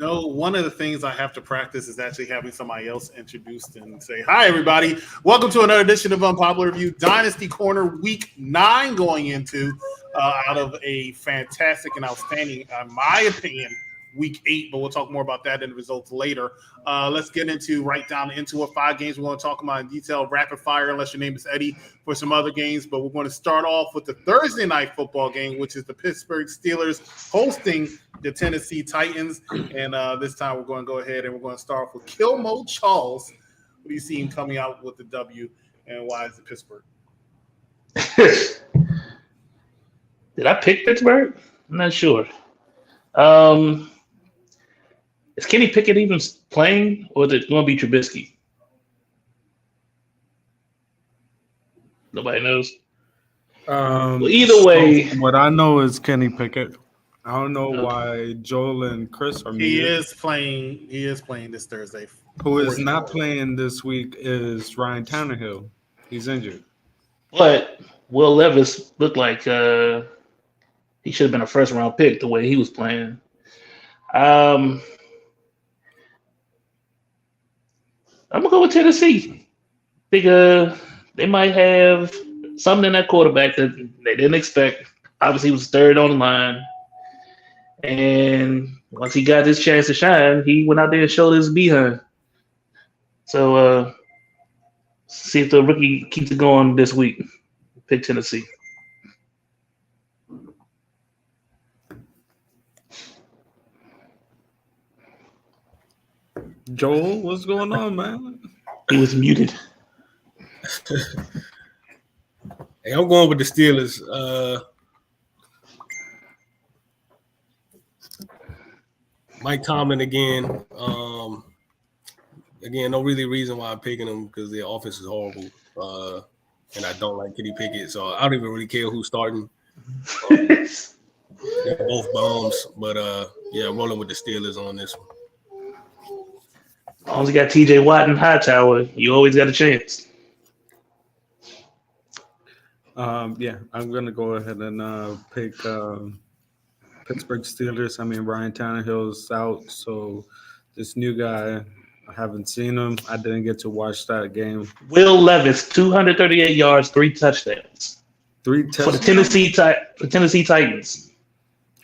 one of the things I have to practice is actually having somebody else introduced and say, hi, everybody. Welcome to another edition of Unpopular Review, Dynasty Corner, Week 9 going into, out of a fantastic and outstanding, in my opinion, Week 8, but we'll talk more about that in the results later. Let's get into into 5 games we're going to talk about in detail, rapid fire, unless your name is Eddie, for some other games. But we're going to start off with the Thursday night football game, which is the Pittsburgh Steelers hosting the Tennessee Titans. And this time we're going to go ahead and we're going to start off with Kilmo Charles. What do you see him coming out with the W, and why is it Pittsburgh? Did I pick Pittsburgh? I'm not sure. Is Kenny Pickett even playing, or is it going to be Trubisky? Nobody knows. Well, either way. What I know is Kenny Pickett. I don't know why Joel and Chris are muted. He is playing this Thursday. Who is not playing this week is Ryan Tannehill. He's injured. But Will Levis looked like he should have been a first-round pick the way he was playing. I'm going to go with Tennessee. I think they might have something in that quarterback that they didn't expect. Obviously, he was third on the line. And once he got his chance to shine, he went out there and showed his behind. So, see if the rookie keeps it going this week. Pick Tennessee. Joel, what's going on, man? He was muted. Hey, I'm going with the Steelers. Mike Tomlin again. Again, no really reason why I'm picking them because their offense is horrible. And I don't like Kenny Pickett, so I don't even really care who's starting. They're both bombs, but I'm rolling with the Steelers on this one. As long as you got TJ Watt and Hightower, you always got a chance. I'm gonna go ahead and pick Pittsburgh Steelers. I mean, Ryan Tannehill's out, so this new guy, I haven't seen him. I didn't get to watch that game. Will Levis, 238 yards, 3 touchdowns. 3 touchdowns for the Tennessee Titans.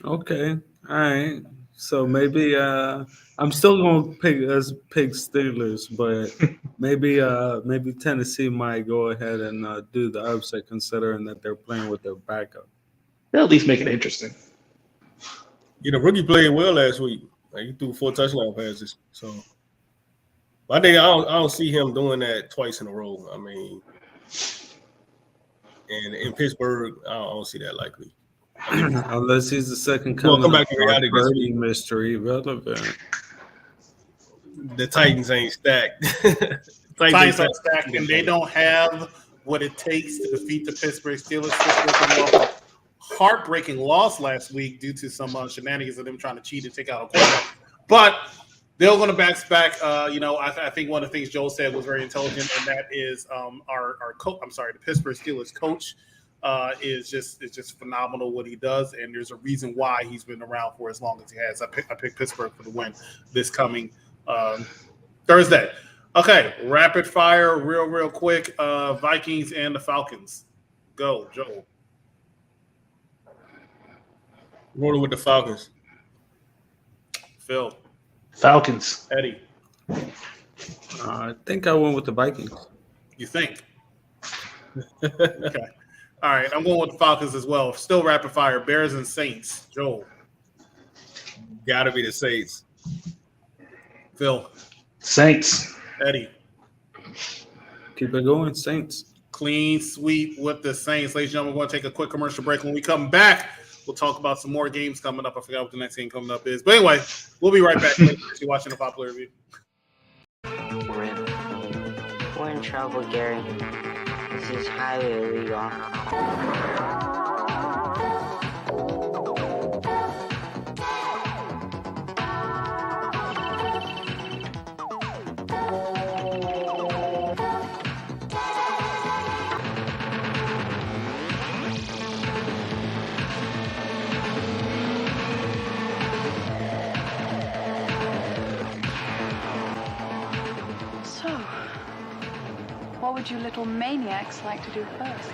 Okay, all right. So maybe I'm still going to pick Steelers, but maybe Tennessee might go ahead and do the upset, considering that they're playing with their backup. They'll at least make it interesting. Rookie played well last week. He threw 4 touchdown passes. So I think I don't see him doing that twice in a row. I mean, and in Pittsburgh, I don't see that likely. Unless he's the second coming. Come back to reality. Mystery relevant. The Titans ain't stacked. Titans are stacked, and they don't have what it takes to defeat the Pittsburgh Steelers. Heartbreaking loss last week due to some shenanigans of them trying to cheat and take out a quarterback. But they're going to bounce back. I think one of the things Joel said was very intelligent, and that is our coach. I'm sorry, the Pittsburgh Steelers coach. Is just phenomenal what he does, and there's a reason why he's been around for as long as he has. I picked Pittsburgh for the win this coming Thursday. Okay, rapid fire, real quick. Vikings and the Falcons. Go, Joel. Rolling with the Falcons. Phil. Falcons. Eddie. I think I went with the Vikings. You think? Okay. All right, I'm going with the Falcons as well. Still rapid fire. Bears and Saints. Joel. Gotta be the Saints. Phil. Saints. Eddie. Keep it going, Saints. Clean sweep with the Saints. Ladies and gentlemen, we're going to take a quick commercial break. When we come back, we'll talk about some more games coming up. I forgot what the next game coming up is. But anyway, we'll be right back. You're watching the Popular Review. We're in trouble, Gary. This is highly illegal. would you little maniacs like to do first?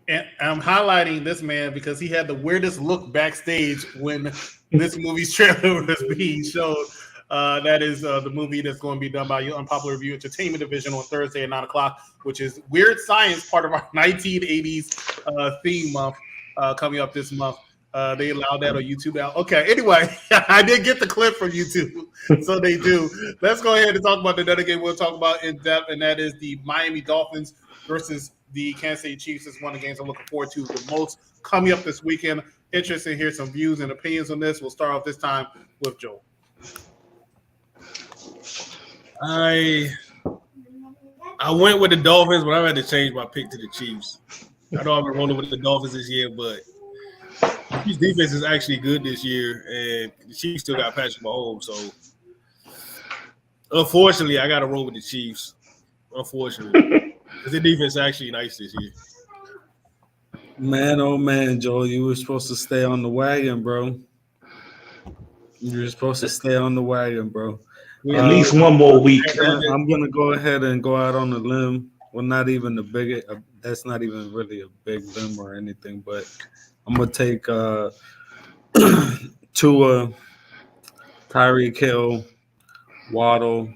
And I'm highlighting this man because he had the weirdest look backstage when this movie's trailer was being showed. That is the movie that's going to be done by Unpopular Review Entertainment Division on Thursday at 9 o'clock, which is Weird Science, part of our 1980s theme month coming up this month. They allowed that on YouTube now. Okay, anyway, I did get the clip from YouTube, so they do. Let's go ahead and talk about the other game we'll talk about in depth, and that is the Miami Dolphins versus the Kansas City Chiefs. Is one of the games I'm looking forward to the most coming up this weekend. Interested to hear some views and opinions on this. We'll start off this time with Joel. I went with the Dolphins, but I had to change my pick to the Chiefs. I know I've been rolling with the Dolphins this year, but the Chiefs defense is actually good this year, and the Chiefs still got Patrick Mahomes. So, unfortunately, I got to roll with the Chiefs. Unfortunately, because the defense is actually nice this year. Man, oh man, Joel, you were supposed to stay on the wagon, bro. You were supposed to stay on the wagon, bro. At least one more week. I'm gonna go ahead and go out on a limb. Well, not even the big. That's not even really a big limb or anything, but I'm gonna take Tua, Tyreek Hill, Waddle,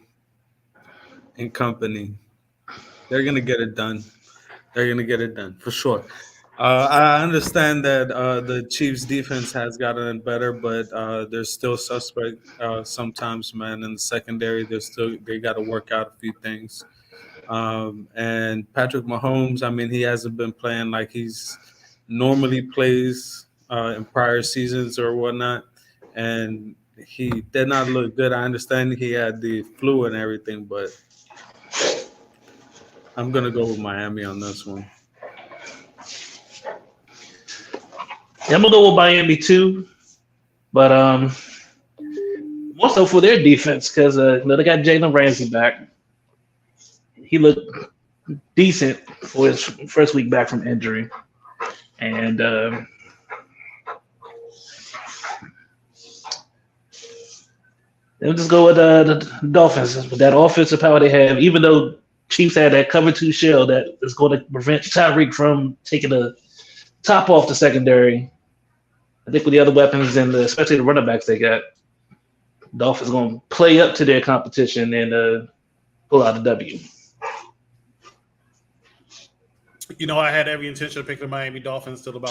and company. They're gonna get it done. They're gonna get it done for sure. I understand that the Chiefs' defense has gotten better, but they're still suspect sometimes, man. In the secondary, they got to work out a few things. And Patrick Mahomes, I mean, he hasn't been playing like he's normally plays in prior seasons or whatnot, and he did not look good. I understand he had the flu and everything, but I'm gonna go with Miami on this one. Yeah, I'm gonna go with Miami too, but more so for their defense because they got Jalen Ramsey back. He looked decent for his first week back from injury, and they'll just go with the Dolphins with that offensive power they have. Even though Chiefs had that cover 2 shell that is going to prevent Tyreek from taking the top off the secondary. I think with the other weapons and especially the running backs they got, Dolphins going to play up to their competition and pull out a W. You know, I had every intention of picking the Miami Dolphins till about,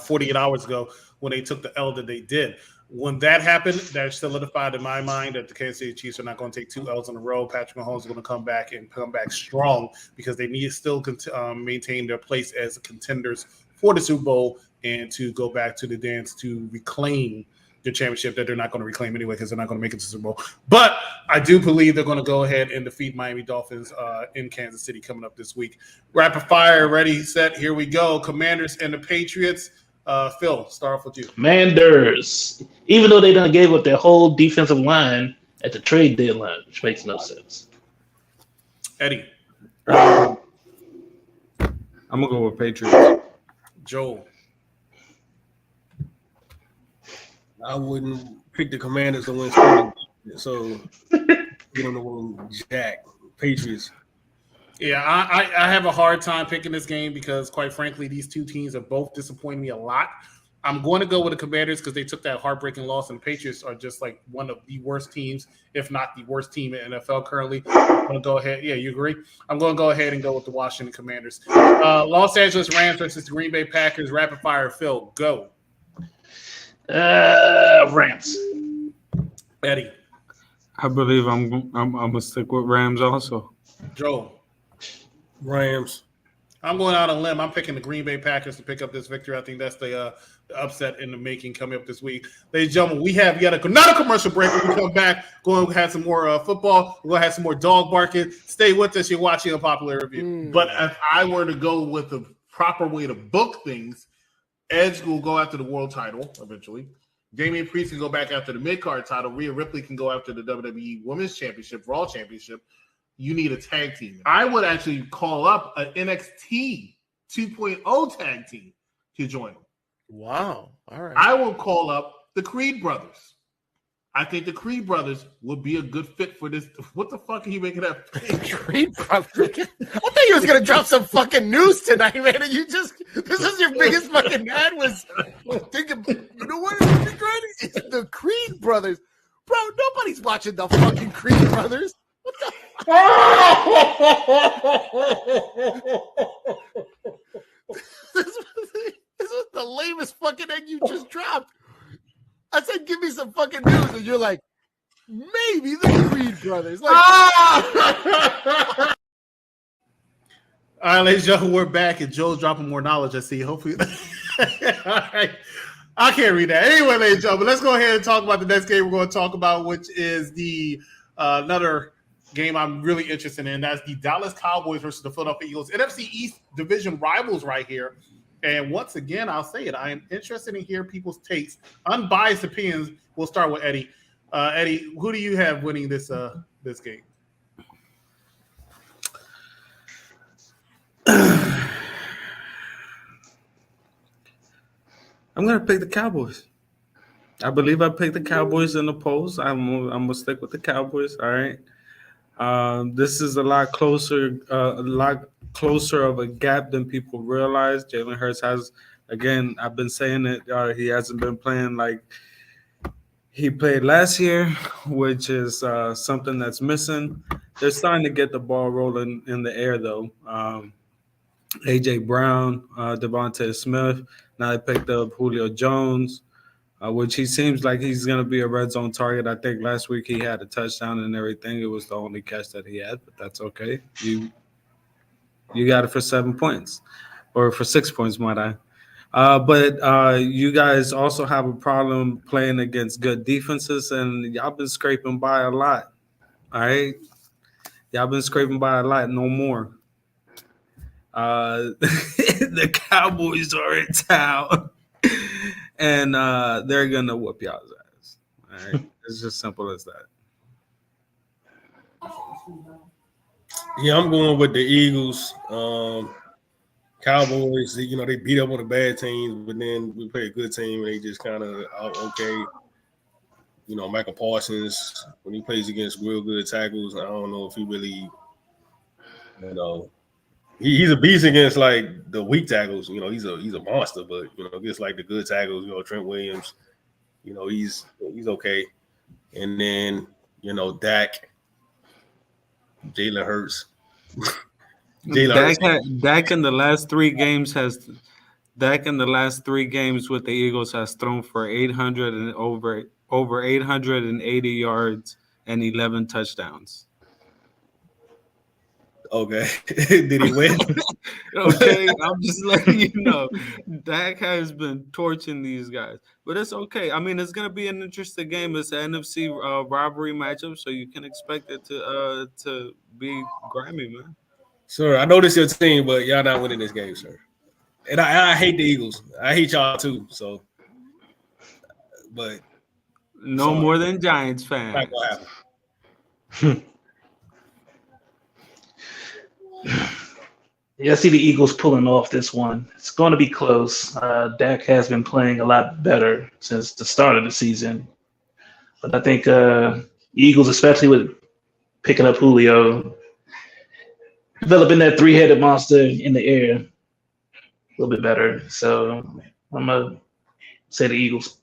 48 hours ago when they took the L that they did. When that happened, that solidified in my mind that the Kansas City Chiefs are not going to take 2 L's in a row. Patrick Mahomes is going to come back strong because they need to still maintain their place as contenders for the Super Bowl and to go back to the dance to reclaim the championship that they're not going to reclaim anyway because they're not going to make it to the Super Bowl. But I do believe they're going to go ahead and defeat Miami Dolphins in Kansas City coming up this week. Rapid fire, ready, set, here we go. Commanders and the Patriots. Phil, start off with you. Commanders, even though they done gave up their whole defensive line at the trade deadline, which makes no sense. Eddie. I'm going to go with Patriots. Joel. I wouldn't pick the Commanders to win, so you don't know Jack Patriots. Yeah, I have a hard time picking this game because, quite frankly, these two teams are both disappointing me a lot. I'm going to go with the Commanders because they took that heartbreaking loss, and the Patriots are just like one of the worst teams, if not the worst team in NFL currently. I'm going to go ahead. Yeah, you agree? I'm going to go ahead and go with the Washington Commanders. Los Angeles Rams versus the Green Bay Packers. Rapid fire, Phil, go. Rams. Eddie. I believe I'm gonna stick with Rams also. Joel. Rams. I'm going out on a limb. I'm picking the Green Bay Packers to pick up this victory. I think that's the upset in the making coming up this week. Ladies and gentlemen, we have yet not a commercial break. When we come back, going to have some more football. We're going to have some more dog barking. Stay with us. You're watching Unpopular Review. But if I were to go with the proper way to book things, Edge will go after the world title eventually. Damian Priest can go back after the mid-card title. Rhea Ripley can go after the WWE Women's Championship, Raw Championship. You need a tag team. I would actually call up an NXT 2.0 tag team to join them. Wow. All right. I will call up the Creed brothers. I think the Creed brothers would be a good fit for this. What the fuck are you making up? Creed brothers. I thought you was gonna drop some fucking news tonight, man. And this is your biggest fucking ad was thinking. You know what? It's the Creed brothers, bro. Nobody's watching the fucking Creed brothers. What the? This was the lamest fucking egg you just dropped. I said, give me some fucking news, and you're like, maybe the Creed brothers. Like, All right, ladies and gentlemen, we're back, and Joe's dropping more knowledge. I see. Hopefully, all right. I can't read that. Anyway, ladies and gentlemen, let's go ahead and talk about the next game we're going to talk about, which is the another game I'm really interested in. That's the Dallas Cowboys versus the Philadelphia Eagles. NFC East division rivals right here. And once again, I'll say it. I am interested in hearing people's takes, unbiased opinions. We'll start with Eddie. Eddie, who do you have winning this game? I'm gonna pick the Cowboys. I believe I picked the Cowboys in the polls. I'm gonna stick with the Cowboys. All right. This is a lot closer of a gap than people realize. Jalen Hurts has, again, I've been saying it. He hasn't been playing like he played last year, which is something that's missing. They're starting to get the ball rolling in the air, though. A.J. Brown, Devontae Smith. Now they picked up Julio Jones, which he seems like he's going to be a red zone target. I think last week he had a touchdown and everything. It was the only catch that he had, but that's okay. You got it for 7 points, or for 6 points, might I. But you guys also have a problem playing against good defenses, and y'all been scraping by a lot. All right? Y'all been scraping by a lot, no more. The Cowboys are in town, and they're going to whoop y'all's ass. All right? It's just simple as that. Yeah, I'm going with the Eagles. Cowboys, they beat up on the bad teams, but then we play a good team, and they just kind of out okay. Michael Parsons, when he plays against real good tackles, I don't know if he really, he's a beast against like the weak tackles. He's a monster, but against like the good tackles, Trent Williams, he's okay. And then Dak, Jalen Hurts. Dak in the last 3 games with the Eagles has thrown for 800 and over 880 yards and 11 touchdowns. Okay. Did he win? Okay, I'm just letting you know. Dak has been torching these guys. But it's okay. I mean, it's going to be an interesting game. It's an NFC rivalry matchup, so you can expect it to be grimy, man. Sir, I know this is your team, but y'all not winning this game, sir. And I hate the Eagles. I hate y'all too, so. But. No more than Giants fans. Not gonna happen. Yeah, I see the Eagles pulling off this one. It's going to be close. Dak has been playing a lot better since the start of the season. But I think Eagles, especially with picking up Julio, developing that 3-headed monster in the air a little bit better. So I'm going to say the Eagles.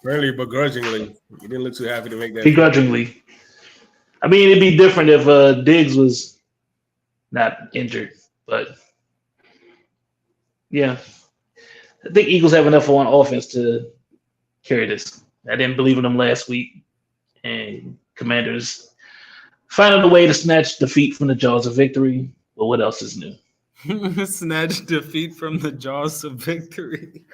Really begrudgingly. You didn't look too happy to make that. Begrudgingly. I mean, it'd be different if Diggs was not injured, but yeah, I think Eagles have enough on offense to carry this. I didn't believe in them last week, and Commanders finding a way to snatch defeat from the jaws of victory. But what else is new? Snatch defeat from the jaws of victory.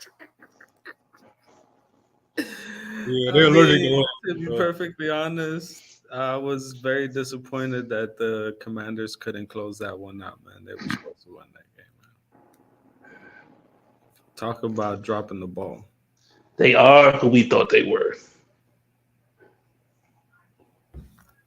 Yeah, they're allergic to be perfectly honest. I was very disappointed that the Commanders couldn't close that one out, man. They were supposed to win that game, man. Talk about dropping the ball. They are who we thought they were.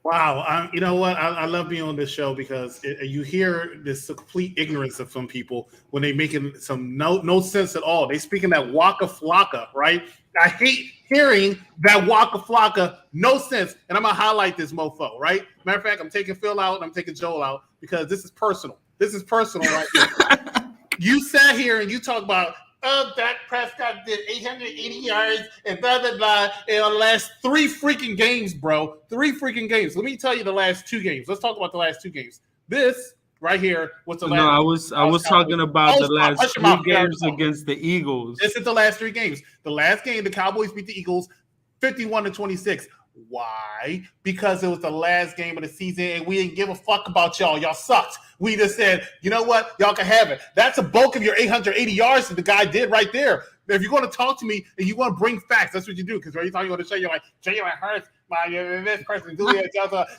Wow, you know what? I love being on this show because you hear this complete ignorance of some people when they making some no sense at all. They speaking that Waka Flocka, right? I hate hearing that Waka Flocka, no sense. And I'm gonna highlight this mofo, right? Matter of fact, I'm taking Phil out and I'm taking Joel out because this is personal. This is personal, right here. You sat here and you talk about, Dak Prescott did 880 yards and blah, blah, blah in the last 3 freaking games, bro. 3 freaking games. Let me tell you the last 2 games. Let's talk about the last 2 games. This right here was the last. No, I was talking about the last 3 games against the Eagles. This is the last 3 games. The last game, the Cowboys beat the Eagles 51-26. Why? Because it was the last game of the season and we didn't give a fuck about y'all. Y'all sucked. We just said, you know what? Y'all can have it. That's a bulk of your 880 yards that the guy did right there. If you're going to talk to me and you want to bring facts, that's what you do. Because every time you want to show, you're like, Jalen Hurts, this person,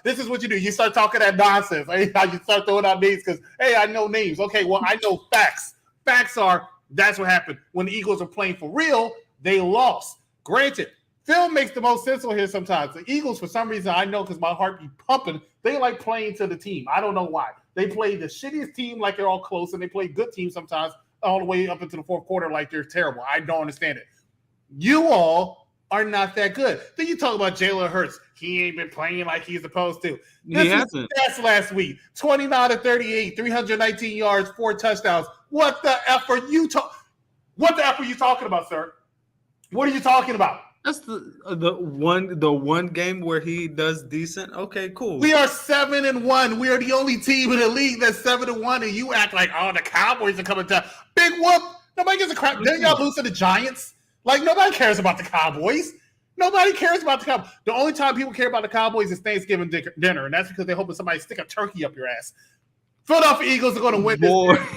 this is what you do. You start talking that nonsense. You start throwing out names because, hey, I know names. Okay, well, I know facts. Facts are, that's what happened. When the Eagles are playing for real, they lost. Granted, Phil makes the most sense on here sometimes. The Eagles, for some reason, I know because my heart be pumping, they like playing to the team. I don't know why. They play the shittiest team like they're all close, and they play good teams sometimes all the way up into the fourth quarter like they're terrible. I don't understand it. You all are not that good. Then you talk about Jalen Hurts. He ain't been playing like he's supposed to. This was stats last week. 29-38, 319 yards, 4 touchdowns. What the F are you talking about, sir? What are you talking about? That's the one game where he does decent. Okay, cool. We are 7-1. We are the only team in the league that's 7-1, and you act like, oh, the Cowboys are coming down. Big whoop. Nobody gives a crap. Didn't y'all lose to the Giants? Like, nobody cares about the Cowboys. Nobody cares about the Cowboys. The only time people care about the Cowboys is Thanksgiving dinner, and that's because they're hoping somebody stick a turkey up your ass. Philadelphia Eagles are going to win this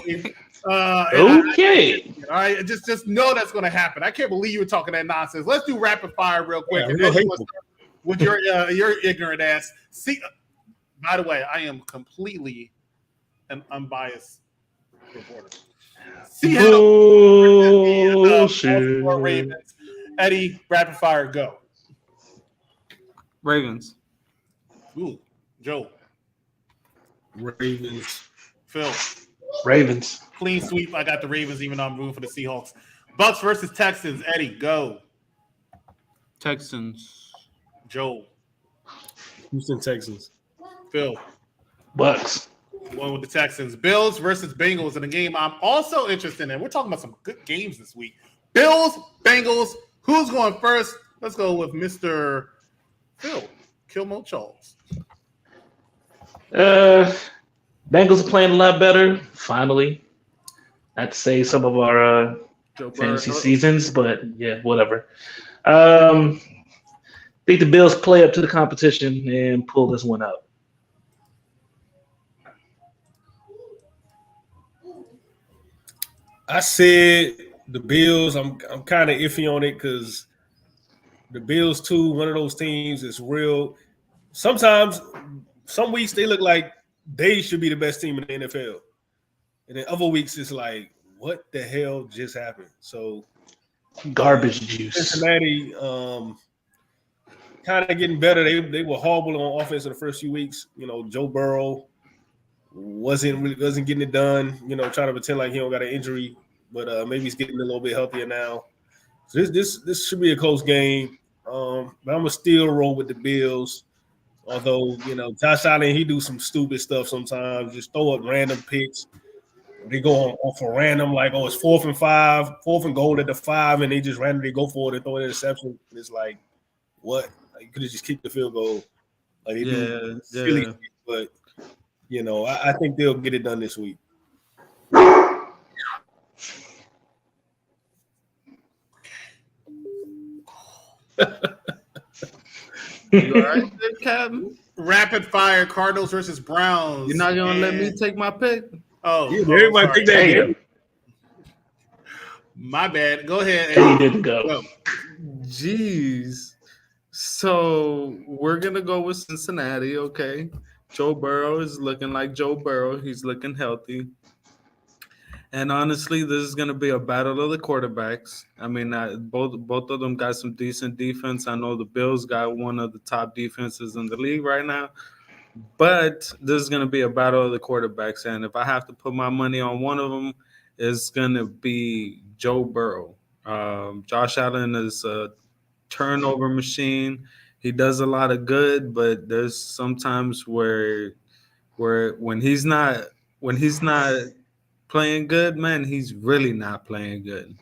game. Okay. All right, just know that's going to happen. I can't believe you were talking that nonsense. Let's do rapid fire real quick. Yeah, with your ignorant ass. See, by the way, I am completely an unbiased reporter. Baltimore Ravens. Eddie, rapid fire, go. Ravens. Ooh, Joe. Ravens. Phil. Ravens. Clean sweep. I got the Ravens, even though I'm rooting for the Seahawks. Bucks versus Texans. Eddie, go. Texans. Joe. Houston Texans. Phil. Bucks. One with the Texans. Bills versus Bengals in a game I'm also interested in. We're talking about some good games this week. Bills, Bengals. Who's going first? Let's go with Mr. Phil. Kilmo Charles. Bengals are playing a lot better, finally. Not to say some of our fantasy seasons, but yeah, whatever. I think the Bills play up to the competition and pull this one out. I said the Bills. I'm kind of iffy on it because the Bills too. One of those teams is real. Sometimes, some weeks they look like they should be the best team in the NFL, and then other weeks it's like, what the hell just happened? So, garbage juice. Cincinnati, kind of getting better. They were horrible on offense in the first few weeks. You know, Joe Burrow wasn't getting it done. You know, trying to pretend like he don't got an injury, but maybe he's getting a little bit healthier now. So this should be a close game. But I'm gonna still roll with the Bills. Although, you know, Josh Allen, he do some stupid stuff sometimes. Just throw up random picks. They go on for random, like, oh, it's 4th and 5, 4th and goal at the 5, and they just randomly go for it and throw an interception. It's like, what? Like, you could have just kicked the field goal. Like they do silly things, but you know, I think they'll get it done this week. You all right there, Captain? Rapid fire, Cardinals versus Browns. You're not going to let me take my pick? Oh, yeah, everybody pick that game. My bad. Go ahead. He didn't go. Jeez. So we're going to go with Cincinnati, okay? Joe Burrow is looking like Joe Burrow. He's looking healthy. And honestly, this is going to be a battle of the quarterbacks. I mean, both of them got some decent defense. I know the Bills got one of the top defenses in the league right now. But this is going to be a battle of the quarterbacks. And if I have to put my money on one of them, it's going to be Joe Burrow. Josh Allen is a turnover machine. He does a lot of good, but there's sometimes where when he's not playing good, man, he's really not playing good.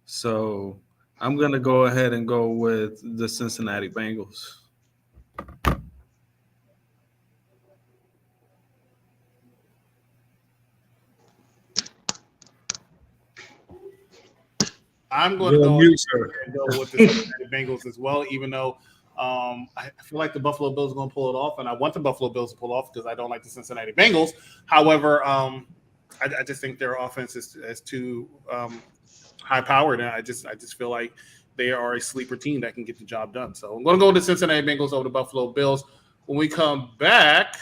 So I'm going to go ahead and go with the Cincinnati Bengals. I'm going to You're go, on mute, sir. and go with the Cincinnati Bengals as well, even though I feel like the Buffalo Bills are going to pull it off, and I want the Buffalo Bills to pull it off because I don't like the Cincinnati Bengals. However, I just think their offense is too high-powered, and I just feel like they are a sleeper team that can get the job done. So I'm going to go with the Cincinnati Bengals over the Buffalo Bills. When we come back,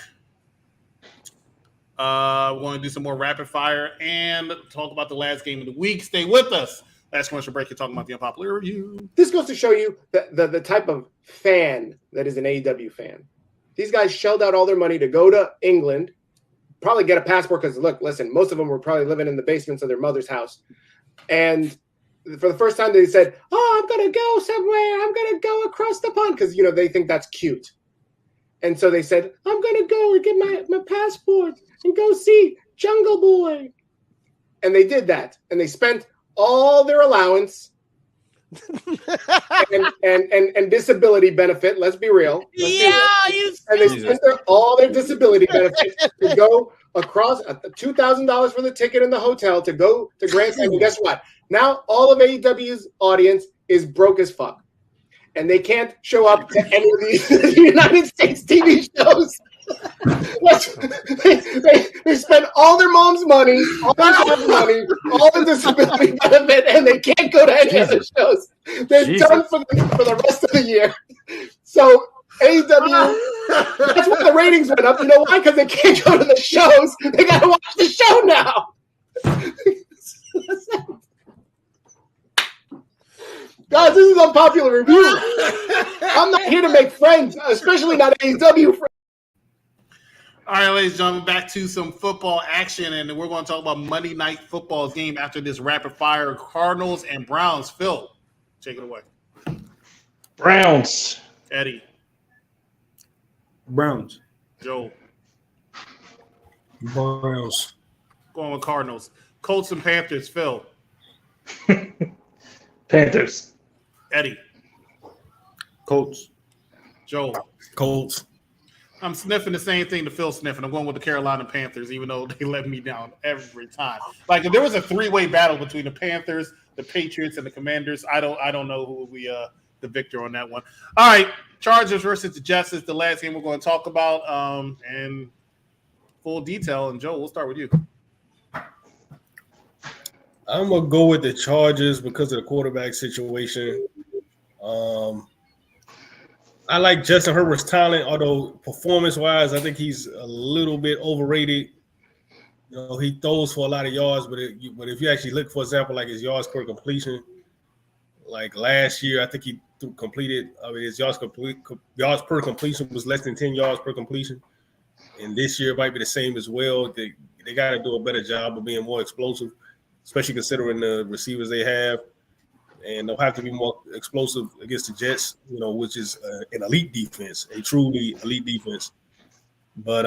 we're going to do some more rapid fire and talk about the last game of the week. Stay with us. Last commercial break, you're talking about the unpopular review. This goes to show you the type of fan that is an AEW fan. These guys shelled out all their money to go to England, probably get a passport because, listen, most of them were probably living in the basements of their mother's house. And for the first time, they said, I'm going to go somewhere. I'm going to go across the pond because, they think that's cute. And so they said, I'm going to go and get my passport and go see Jungle Boy. And they did that. And they spent all their allowance and disability benefit. Let's be real. And they spent all their disability benefit to go across $2,000 for the ticket and the hotel to go to Grand Slam. And guess what? Now all of AEW's audience is broke as fuck, and they can't show up to any of these United States TV shows. They spent all their mom's money, all their dad's money, all the disability benefit, and they can't go to any other shows. They're done for the rest of the year. So AEW, that's why the ratings went up. You know why? Because they can't go to the shows. They got to watch the show now. Guys, this is unpopular review. I'm not here to make friends, especially not AEW friends. All right, ladies and gentlemen, back to some football action, and we're going to talk about Monday Night Football's game after this rapid fire. Cardinals and Browns. Phil, take it away. Browns. Eddie. Browns. Joel. Browns. Going with Cardinals. Colts and Panthers. Phil. Panthers. Eddie. Colts. Joel. Colts. I'm sniffing the same thing to Phil sniffing. I'm going with the Carolina Panthers, even though they let me down every time. Like if there was a three-way battle between the Panthers, the Patriots, and the Commanders, I don't know who will be the victor on that one. All right, Chargers versus the Jets is the last game we're going to talk about in full detail. And Joe, we'll start with you. I'm gonna go with the Chargers because of the quarterback situation. I like Justin Herbert's talent, although performance-wise, I think he's a little bit overrated. He throws for a lot of yards, but if you actually look, for example, like his yards per completion, like last year, I think he completed. His yards per completion was less than 10 yards per completion, and this year it might be the same as well. They got to do a better job of being more explosive, especially considering the receivers they have. And they'll have to be more explosive against the Jets, which is an elite defense, a truly elite defense. But,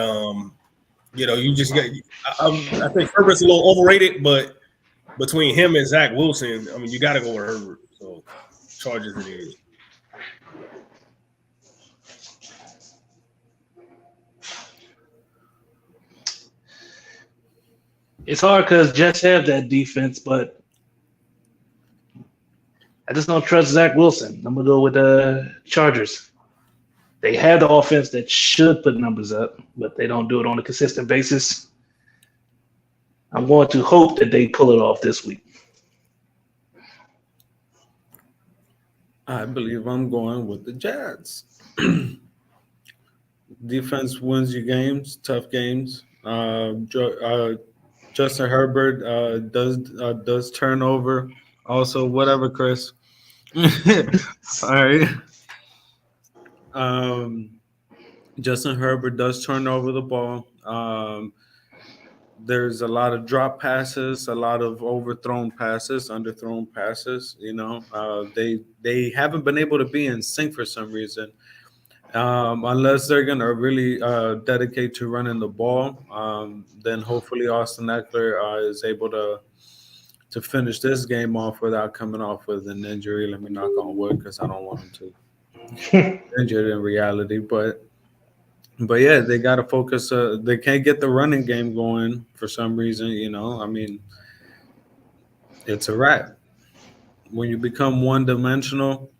you just got – I think Herbert's a little overrated, but between him and Zach Wilson, you got to go with Herbert. So, Chargers it is. It's hard because Jets have that defense, but I just don't trust Zach Wilson. I'm going to go with the Chargers. They have the offense that should put numbers up, but they don't do it on a consistent basis. I'm going to hope that they pull it off this week. I believe I'm going with the Jets. Defense wins you games, tough games. Justin Herbert does turnover. Also, whatever, Chris. All right. Justin Herbert does turn over the ball. There's a lot of drop passes, a lot of overthrown passes, underthrown passes. They haven't been able to be in sync for some reason. Unless they're gonna really dedicate to running the ball, then hopefully Austin Eckler is able to finish this game off without coming off with an injury. Let me knock on wood because I don't want him to injured in reality. But yeah, they got to focus. They can't get the running game going for some reason. I mean, it's a wrap. When you become one-dimensional,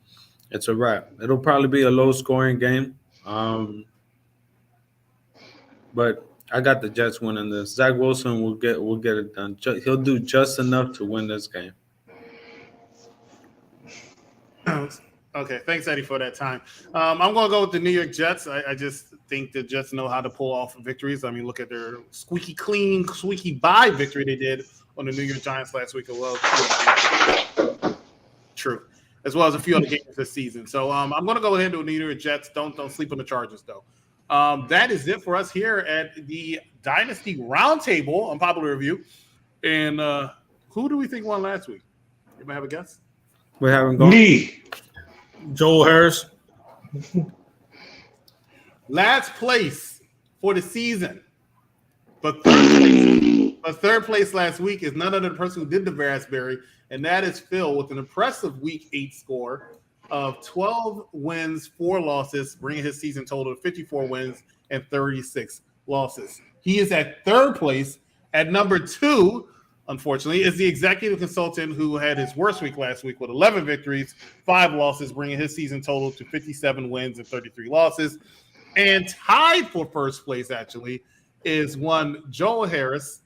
it's a wrap. It'll probably be a low-scoring game, but I got the Jets winning this. Zach Wilson will get it done. He'll do just enough to win this game. Okay, thanks, Eddie, for that time. I'm going to go with the New York Jets. I just think the Jets know how to pull off victories. I mean, look at their squeaky clean, squeaky bye victory they did on the New York Giants last week as well. True. As well as a few other games this season. So I'm going to go ahead and do the New York Jets. Don't sleep on the Chargers, though. That is it for us here at the Dynasty Roundtable on Popular Review. And who do we think won last week? Anybody have a guess? We haven't gone. Me. Joel Harris. Last place for the season, but third place last week is none other than the person who did the Raspberry, and that is Phil with an impressive Week 8 score of 12 wins, 4 losses, bringing his season total to 54 wins and 36 losses. He is at third place. At number 2, unfortunately, is the executive consultant who had his worst week last week with 11 victories, 5 losses, bringing his season total to 57 wins and 33 losses. And tied for first place, actually, is one Joel Harris,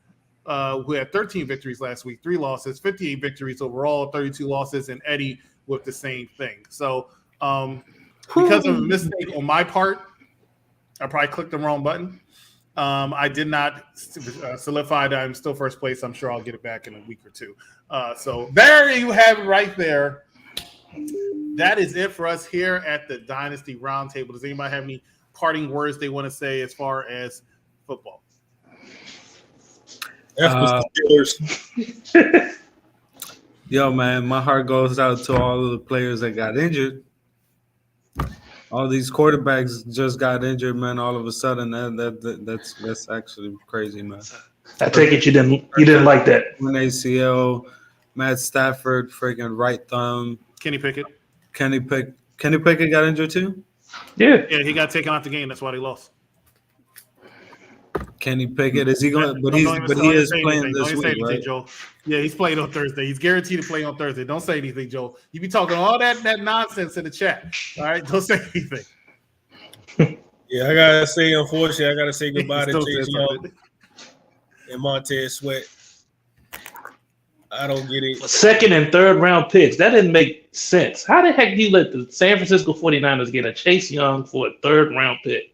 who had 13 victories last week, 3 losses, 58 victories overall, 32 losses, and Eddie with the same thing. So because of a mistake on my part, I probably clicked the wrong button. I did not solidify that I'm still first place. I'm sure I'll get it back in a week or two. So there you have it right there. That is it for us here at the Dynasty Roundtable. Does anybody have any parting words they want to say as far as football? Yo, man, my heart goes out to all of the players that got injured. All these quarterbacks just got injured, man. All of a sudden, that's actually crazy, man. I take it you didn't like that. An ACL, Matt Stafford, freaking right thumb. Kenny Pickett got injured too. Yeah, he got taken out the game. That's why they lost. Kenny Pickett, is he going? But he is playing this week, right? Joel. Yeah, he's playing on Thursday. He's guaranteed to play on Thursday. Don't say anything, Joel. You be talking all that nonsense in the chat. All right, don't say anything. Yeah, I gotta say, unfortunately, I gotta say goodbye to Chase Young and Montez Sweat. I don't get it. Second and third round picks. That didn't make sense. How the heck do you let the San Francisco 49ers get a Chase Young for a third round pick?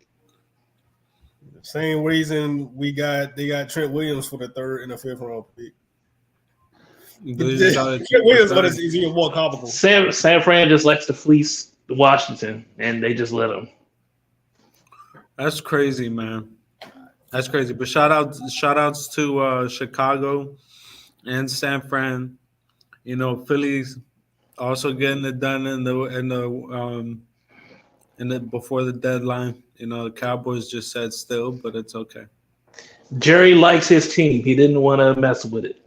Same reason they got Trent Williams for the third and the fifth round pick. Trent Williams, but it's even more comparable. San Fran just likes to fleece Washington, and they just let them. That's crazy, man. That's crazy. But shout outs to Chicago and San Fran. Philly's also getting it done in the before the deadline. The Cowboys just said still, but it's okay. Jerry likes his team. He didn't want to mess with it.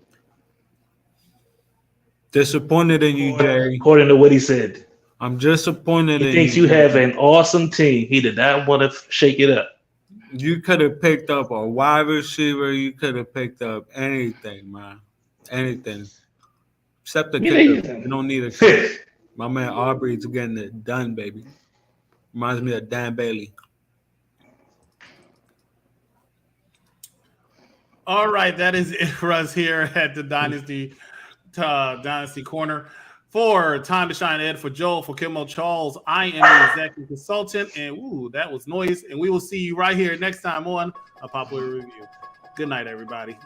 Disappointed in you, Jerry. According to what he said. I'm disappointed in you. He thinks you have an awesome team. He did not want to shake it up. You could have picked up a wide receiver. You could have picked up anything, man. Anything. Except the kicker. You don't need a kicker. My man Aubrey's getting it done, baby. Reminds me of Dan Bailey. All right, that is it for us here at the Dynasty Corner. For Time to Shine Ed, for Joel, for Kimmo Charles, I am the executive consultant, and that was noise. And we will see you right here next time on A Popular Review. Good night, everybody.